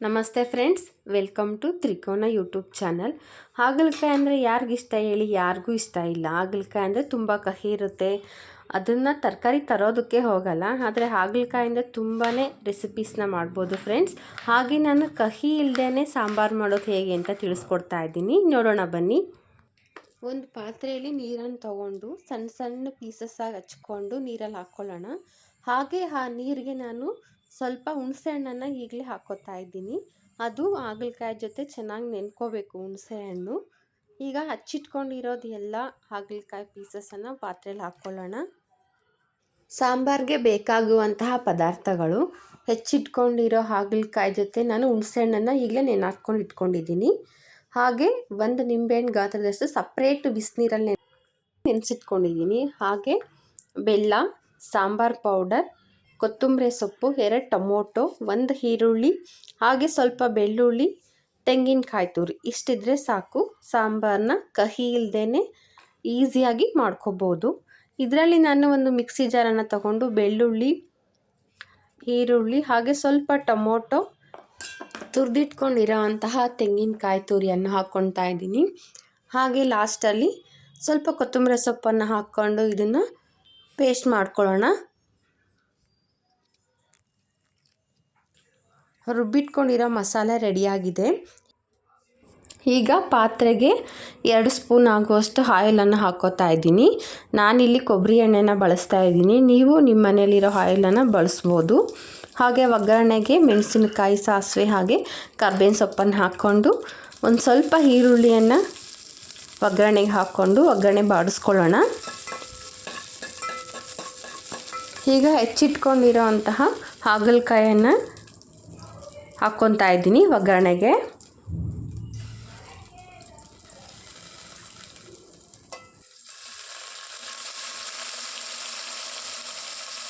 ನಮಸ್ತೆ friends, welcome to ತ್ರಿಕೋನ YouTube channel. ಹಾಗಲಕಾಯಿ ಅಂದರೆ ಯಾರಿಗಿಷ್ಟ ಹೇಳಿ? ಯಾರಿಗೂ ಇಷ್ಟ ಇಲ್ಲ. ಹಾಗಲಕಾಯಿ ಅಂದರೆ ತುಂಬ ಕಹಿ ಇರುತ್ತೆ. ಅದನ್ನು ತರಕಾರಿ ತರೋದಕ್ಕೆ ಹೋಗಲ್ಲ. ಆದರೆ ಹಾಗಲಕಾಯಿಂದ ತುಂಬಾ ರೆಸಿಪೀಸ್ನ ಮಾಡ್ಬೋದು ಫ್ರೆಂಡ್ಸ್. ಹಾಗೆ ನಾನು ಕಹಿ ಇಲ್ಲದೇ ಸಾಂಬಾರು ಮಾಡೋದು ಹೇಗೆ ಅಂತ ತಿಳಿಸ್ಕೊಡ್ತಾ ಇದ್ದೀನಿ, ನೋಡೋಣ ಬನ್ನಿ. ಒಂದು ಪಾತ್ರೆಯಲ್ಲಿ ನೀರನ್ನು ತಗೊಂಡು ಸಣ್ಣ ಸಣ್ಣ ಪೀಸಸ್ ಆಗಿ ಹಚ್ಕೊಂಡು ನೀರಲ್ಲಿ ಹಾಕ್ಕೊಳ್ಳೋಣ. ಹಾಗೆ ಆ ನೀರಿಗೆ ನಾನು ಸ್ವಲ್ಪ ಹುಣಸೆ ಹಣ್ಣನ್ನು ಈಗಲೇ ಹಾಕ್ಕೋತಾ ಇದ್ದೀನಿ. ಅದು ಹಾಗಲಕಾಯಿ ಜೊತೆ ಚೆನ್ನಾಗಿ ನೆನ್ಕೋಬೇಕು ಹುಣಸೆ ಹಣ್ಣು. ಈಗ ಹಚ್ಚಿಟ್ಕೊಂಡಿರೋದು ಎಲ್ಲ ಹಾಗಲಕಾಯಿ ಪೀಸಸನ್ನು ಪಾತ್ರೆಯಲ್ಲಿ ಹಾಕ್ಕೊಳ್ಳೋಣ. ಸಾಂಬಾರಿಗೆ ಬೇಕಾಗುವಂತಹ ಪದಾರ್ಥಗಳು: ಹೆಚ್ಚಿಟ್ಕೊಂಡಿರೋ ಹಾಗಲಕಾಯಿ ಜೊತೆ ನಾನು ಹುಣಸೆ ಹಣ್ಣನ್ನು ಈಗಲೇ ನೆನೆಹಾಕ್ಕೊಂಡು ಇಟ್ಕೊಂಡಿದ್ದೀನಿ. ಹಾಗೆ ಒಂದು ನಿಂಬೆಹಣ್ಣು ಗಾತ್ರದಷ್ಟು ಸಪ್ರೇಟ್ ಬಿಸಿನೀರಲ್ಲಿ ನೆನೆಸಿಟ್ಕೊಂಡಿದ್ದೀನಿ. ಹಾಗೆ ಬೆಲ್ಲ, ಸಾಂಬಾರು ಪೌಡರ್, ಕೊತ್ತಂಬರಿ ಸೊಪ್ಪು, 2 ಟೊಮೊಟೊ, 1 ಈರುಳ್ಳಿ, ಹಾಗೆ ಸ್ವಲ್ಪ ಬೆಳ್ಳುಳ್ಳಿ, ತೆಂಗಿನಕಾಯಿ ತುರಿ. ಇಷ್ಟಿದ್ರೆ ಸಾಕು. ಸಾಂಬಾರನ್ನ ಕಹಿ ಇಲ್ಲದೇ ಈಸಿಯಾಗಿ ಮಾಡ್ಕೋಬೋದು. ಇದರಲ್ಲಿ ನಾನು ಒಂದು ಮಿಕ್ಸಿ ಜಾರನ್ನು ತಗೊಂಡು ಬೆಳ್ಳುಳ್ಳಿ, ಈರುಳ್ಳಿ, ಹಾಗೆ ಸ್ವಲ್ಪ ಟೊಮೊಟೊ, ತುರಿದಿಟ್ಕೊಂಡಿರೋ ಅಂತಹ ತೆಂಗಿನಕಾಯಿ ತುರಿಯನ್ನು ಹಾಕ್ಕೊತಾ ಇದ್ದೀನಿ. ಹಾಗೆ ಲಾಸ್ಟಲ್ಲಿ ಸ್ವಲ್ಪ ಕೊತ್ತಂಬರಿ ಸೊಪ್ಪನ್ನು ಹಾಕ್ಕೊಂಡು ಇದನ್ನು ಪೇಸ್ಟ್ ಮಾಡ್ಕೊಳ್ಳೋಣ. ರುಬ್ಬಿಟ್ಕೊಂಡಿರೋ ಮಸಾಲೆ ರೆಡಿಯಾಗಿದೆ. ಈಗ ಪಾತ್ರೆಗೆ 2 ಸ್ಪೂನ್ ಆಗುವಷ್ಟು ಆಯಿಲನ್ನು ಹಾಕ್ಕೋತಾ ಇದ್ದೀನಿ. ನಾನಿಲ್ಲಿ ಕೊಬ್ಬರಿ ಎಣ್ಣೆನ ಬಳಸ್ತಾ ಇದ್ದೀನಿ. ನೀವು ನಿಮ್ಮ ಮನೇಲಿರೋ ಆಯಿಲನ್ನು ಬಳಸ್ಬೋದು. ಹಾಗೆ ಒಗ್ಗರಣೆಗೆ ಮೆಣಸಿನಕಾಯಿ, ಸಾಸಿವೆ, ಹಾಗೆ ಕರ್ಬೇವಿನ ಸೊಪ್ಪನ್ನು ಹಾಕ್ಕೊಂಡು ಒಂದು ಸ್ವಲ್ಪ ಈರುಳ್ಳಿಯನ್ನು ಒಗ್ಗರಣೆಗೆ ಹಾಕ್ಕೊಂಡು ಒಗ್ಗರಣೆ ಬಾಡಿಸ್ಕೊಳ್ಳೋಣ. ಈಗ ಹೆಚ್ಚಿಟ್ಕೊಂಡಿರೋ ಅಂತಹ ಹಾಗಲಕಾಯನ್ನು ಹಾಕ್ಕೊತಾ ಇದ್ದೀನಿ ಒಗ್ಗರಣೆಗೆ.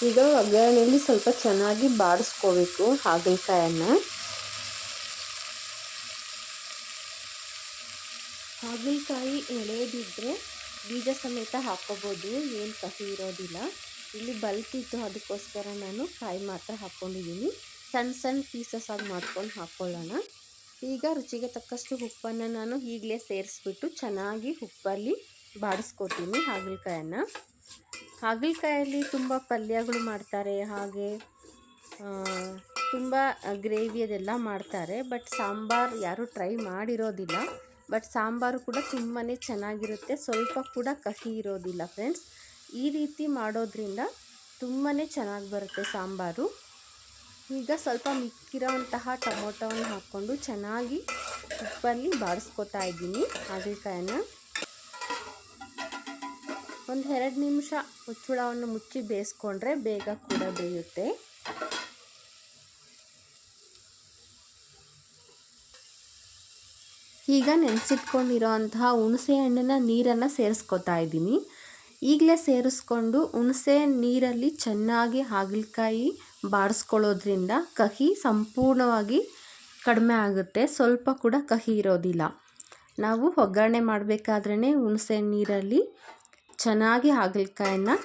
ಈಗ ಒಗ್ಗರಣೆಯಲ್ಲಿ ಸ್ವಲ್ಪ ಚೆನ್ನಾಗಿ ಬಾಡಿಸ್ಕೋಬೇಕು ಹಾಗಲಕಾಯನ್ನು. ಹಾಗಲಕಾಯಿ ಎಳೆದಿದ್ದರೆ ಬೀಜ ಸಮೇತ ಹಾಕ್ಕೋಬೋದು, ಏನು ಕಹಿ ಇರೋದಿಲ್ಲ. ಇಲ್ಲಿ ಬಲ್ತಿತ್ತು, ಅದಕ್ಕೋಸ್ಕರ ನಾನು ಕಾಯಿ ಮಾತ್ರ ಹಾಕ್ಕೊಂಡಿದ್ದೀನಿ. ಸಣ್ಣ ಸಣ್ಣ ಪೀಸಸ್ ಆಗಿ ಮಾಡ್ಕೊಂಡು ಹಾಕ್ಕೊಳ್ಳೋಣ. ಈಗ ರುಚಿಗೆ ತಕ್ಕಷ್ಟು ಉಪ್ಪನ್ನು ನಾನು ಈಗಲೇ ಸೇರಿಸ್ಬಿಟ್ಟು ಚೆನ್ನಾಗಿ ಉಪ್ಪಲ್ಲಿ ಬಾಡಿಸ್ಕೊತೀನಿ ಹಾಗಲಕಾಯನ್ನು. ಹಾಗಲಕಾಯಲ್ಲಿ ತುಂಬ ಪಲ್ಯಗಳು ಮಾಡ್ತಾರೆ, ಹಾಗೆ ತುಂಬ ಗ್ರೇವಿ ಅದೆಲ್ಲ ಮಾಡ್ತಾರೆ. ಬಟ್ ಸಾಂಬಾರು ಯಾರೂ ಟ್ರೈ ಮಾಡಿರೋದಿಲ್ಲ. ಬಟ್ ಸಾಂಬಾರು ಕೂಡ ತುಂಬಾ ಚೆನ್ನಾಗಿರುತ್ತೆ, ಸ್ವಲ್ಪ ಕೂಡ ಕಹಿ ಇರೋದಿಲ್ಲ ಫ್ರೆಂಡ್ಸ್. ಈ ರೀತಿ ಮಾಡೋದ್ರಿಂದ ತುಂಬಾ ಚೆನ್ನಾಗಿ ಬರುತ್ತೆ ಸಾಂಬಾರು. ಈಗ ಸ್ವಲ್ಪ ಮಿಕ್ಕಿರೋಂತಹ ಟೊಮೊಟೊವನ್ನು ಹಾಕ್ಕೊಂಡು ಚೆನ್ನಾಗಿ ಉಪ್ಪಲ್ಲಿ ಬಾಡಿಸ್ಕೊತಾ ಇದ್ದೀನಿ ಹಾಗಲಕಾಯನ್ನು. ಒಂದು 2 ನಿಮಿಷ ಮುಚ್ಚಳವನ್ನು ಮುಚ್ಚಿ ಬೇಯಿಸ್ಕೊಂಡ್ರೆ ಬೇಗ ಕೂಡ ಬೇಯುತ್ತೆ. ಈಗ ನೆನೆಸಿಟ್ಕೊಂಡಿರೋ ಅಂತಹ ಹುಣಸೆ ಹಣ್ಣಿನ ನೀರನ್ನು ಸೇರಿಸ್ಕೊತಾ ಇದ್ದೀನಿ. ಈಗಲೇ ಸೇರಿಸ್ಕೊಂಡು ಹುಣಸೆ ನೀರಲ್ಲಿ ಚೆನ್ನಾಗಿ ಹಾಗಲಕಾಯಿ ಬಾಡಿಸ್ಕೊಳ್ಳೋದ್ರಿಂದ ಕಹಿ ಸಂಪೂರ್ಣವಾಗಿ ಕಡಿಮೆ ಆಗುತ್ತೆ, ಸ್ವಲ್ಪ ಕೂಡ ಕಹಿ ಇರೋದಿಲ್ಲ. ನಾವು ಒಗ್ಗರಣೆ ಮಾಡಬೇಕಾದ್ರೇ ಹುಣಸೆ ನೀರಲ್ಲಿ ಚೆನ್ನಾಗಿ ಹಾಗಲಕಾಯನ್ನು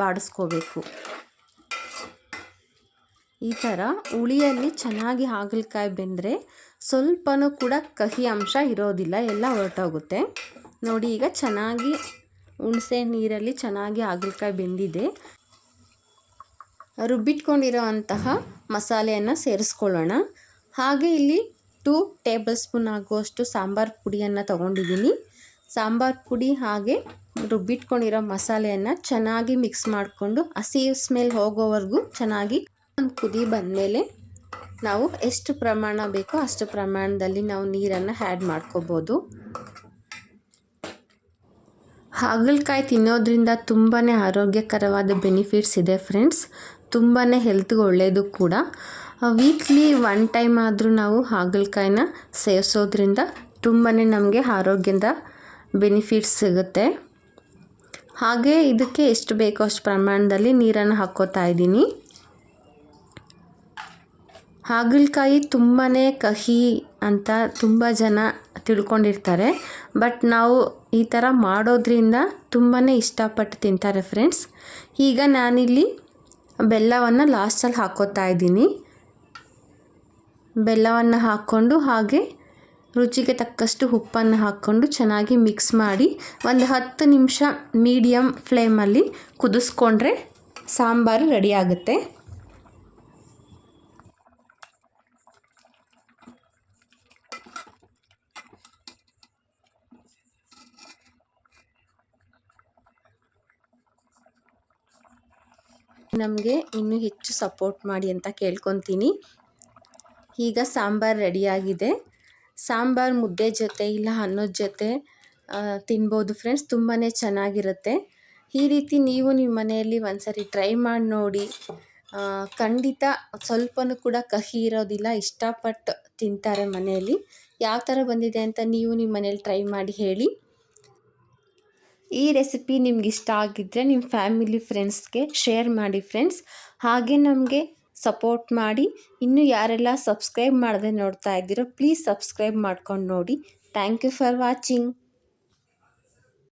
ಬಾಡಿಸ್ಕೋಬೇಕು. ಈ ಥರ ಹುಳಿಯಲ್ಲಿ ಚೆನ್ನಾಗಿ ಹಾಗಲಕಾಯಿ ಬೆಂದರೆ ಸ್ವಲ್ಪನೂ ಕೂಡ ಕಹಿ ಅಂಶ ಇರೋದಿಲ್ಲ, ಎಲ್ಲ ಹೊರಟೋಗುತ್ತೆ. ನೋಡಿ, ಈಗ ಚೆನ್ನಾಗಿ ಹುಣಸೆ ನೀರಲ್ಲಿ ಚೆನ್ನಾಗಿ ಹಾಗಲಕಾಯಿ ಬೆಂದಿದೆ. ರುಬ್ಬಿಟ್ಕೊಂಡಿರೋ ಅಂತಹ ಮಸಾಲೆಯನ್ನು ಸೇರಿಸ್ಕೊಳ್ಳೋಣ. ಹಾಗೆ ಇಲ್ಲಿ 2 ಟೇಬಲ್ ಸ್ಪೂನ್ ಆಗುವಷ್ಟು ಸಾಂಬಾರು ಪುಡಿಯನ್ನು ತೊಗೊಂಡಿದ್ದೀನಿ. ಸಾಂಬಾರು ಪುಡಿ ಹಾಗೆ ರುಬ್ಬಿಟ್ಕೊಂಡಿರೋ ಮಸಾಲೆಯನ್ನು ಚೆನ್ನಾಗಿ ಮಿಕ್ಸ್ ಮಾಡಿಕೊಂಡು ಹಸಿ ಸ್ಮೆಲ್ ಹೋಗೋವರೆಗೂ ಚೆನ್ನಾಗಿ ಒಂದು ಕುದಿ ಬಂದಮೇಲೆ ನಾವು ಎಷ್ಟು ಪ್ರಮಾಣ ಬೇಕೋ ಅಷ್ಟು ಪ್ರಮಾಣದಲ್ಲಿ ನಾವು ನೀರನ್ನು ಆ್ಯಡ್ ಮಾಡ್ಕೋಬೋದು. ಹಾಗಲಕಾಯಿ ತಿನ್ನೋದ್ರಿಂದ ತುಂಬಾ ಆರೋಗ್ಯಕರವಾದ ಬೆನಿಫಿಟ್ಸ್ ಇದೆ ಫ್ರೆಂಡ್ಸ್. ತುಂಬಾ ಹೆಲ್ತ್ಗೆ ಒಳ್ಳೆಯದು ಕೂಡ. ವೀಕ್ಲಿ 1 ಟೈಮ್ ಆದರೂ ನಾವು ಹಾಗಲಕಾಯಿನ ಸೇವಿಸೋದ್ರಿಂದ ತುಂಬಾ ನಮಗೆ ಆರೋಗ್ಯದ ಬೆನಿಫಿಟ್ಸ್ ಸಿಗುತ್ತೆ. ಹಾಗೆ ಇದಕ್ಕೆ ಎಷ್ಟು ಬೇಕೋ ಅಷ್ಟು ಪ್ರಮಾಣದಲ್ಲಿ ನೀರನ್ನು ಹಾಕ್ಕೋತಾ ಇದ್ದೀನಿ. ಹಾಗಲಕಾಯಿ ತುಂಬಾ ಕಹಿ ಅಂತ ತುಂಬ ಜನ ತಿಳ್ಕೊಂಡಿರ್ತಾರೆ. ಬಟ್ ನಾವು ಈ ಥರ ಮಾಡೋದ್ರಿಂದ ತುಂಬಾ ಇಷ್ಟಪಟ್ಟು ತಿಂತಾರೆ ಫ್ರೆಂಡ್ಸ್. ಈಗ ನಾನಿಲ್ಲಿ ಬೆಲ್ಲವನ್ನು ಲಾಸ್ಟಲ್ಲಿ ಹಾಕ್ಕೋತಾ ಇದ್ದೀನಿ. ಬೆಲ್ಲವನ್ನು ಹಾಕ್ಕೊಂಡು ಹಾಗೆ ರುಚಿಗೆ ತಕ್ಕಷ್ಟು ಉಪ್ಪನ್ನು ಹಾಕ್ಕೊಂಡು ಚೆನ್ನಾಗಿ ಮಿಕ್ಸ್ ಮಾಡಿ ಒಂದು 10 ನಿಮಿಷ ಮೀಡಿಯಮ್ ಫ್ಲೇಮಲ್ಲಿ ಕುದಿಸ್ಕೊಂಡ್ರೆ ಸಾಂಬಾರು ರೆಡಿ ಆಗುತ್ತೆ. ನಮಗೆ ಇನ್ನೂ ಹೆಚ್ಚು ಸಪೋರ್ಟ್ ಮಾಡಿ ಅಂತ ಕೇಳ್ಕೊತೀನಿ. ಈಗ ಸಾಂಬಾರು ರೆಡಿಯಾಗಿದೆ. ಸಾಂಬಾರು ಮುದ್ದೆ ಜೊತೆ ಇಲ್ಲ ಅನ್ನದ ಜೊತೆ ತಿನ್ಬೋದು ಫ್ರೆಂಡ್ಸ್, ತುಂಬಾ ಚೆನ್ನಾಗಿರುತ್ತೆ. ಈ ರೀತಿ ನೀವು ನಿಮ್ಮ ಮನೆಯಲ್ಲಿ ಒಂದ್ಸರಿ ಟ್ರೈ ಮಾಡಿ ನೋಡಿ. ಖಂಡಿತ ಸ್ವಲ್ಪನೂ ಕೂಡ ಕಹಿ ಇರೋದಿಲ್ಲ, ಇಷ್ಟಪಟ್ಟು ತಿಂತಾರೆ ಮನೆಯಲ್ಲಿ. ಯಾವ ಥರ ಬಂದಿದೆ ಅಂತ ನೀವು ನಿಮ್ಮ ಮನೇಲಿ ಟ್ರೈ ಮಾಡಿ ಹೇಳಿ. ಈ ರೆಸಿಪಿ ನಿಮ್ಗೆ ಇಷ್ಟ ಆಗಿದ್ದರೆ ನಿಮ್ಮ ಫ್ಯಾಮಿಲಿ ಫ್ರೆಂಡ್ಸ್ಗೆ ಶೇರ್ ಮಾಡಿ ಫ್ರೆಂಡ್ಸ್. ಹಾಗೆ ನಮಗೆ ಸಪೋರ್ಟ್ ಮಾಡಿ. ಇನ್ನೂ ಯಾರೆಲ್ಲ ಸಬ್ಸ್ಕ್ರೈಬ್ ಮಾಡದೆ ನೋಡ್ತಾ ಇದ್ದೀರೋ ಪ್ಲೀಸ್ ಸಬ್ಸ್ಕ್ರೈಬ್ ಮಾಡ್ಕೊಂಡು ನೋಡಿ. Thank you for watching.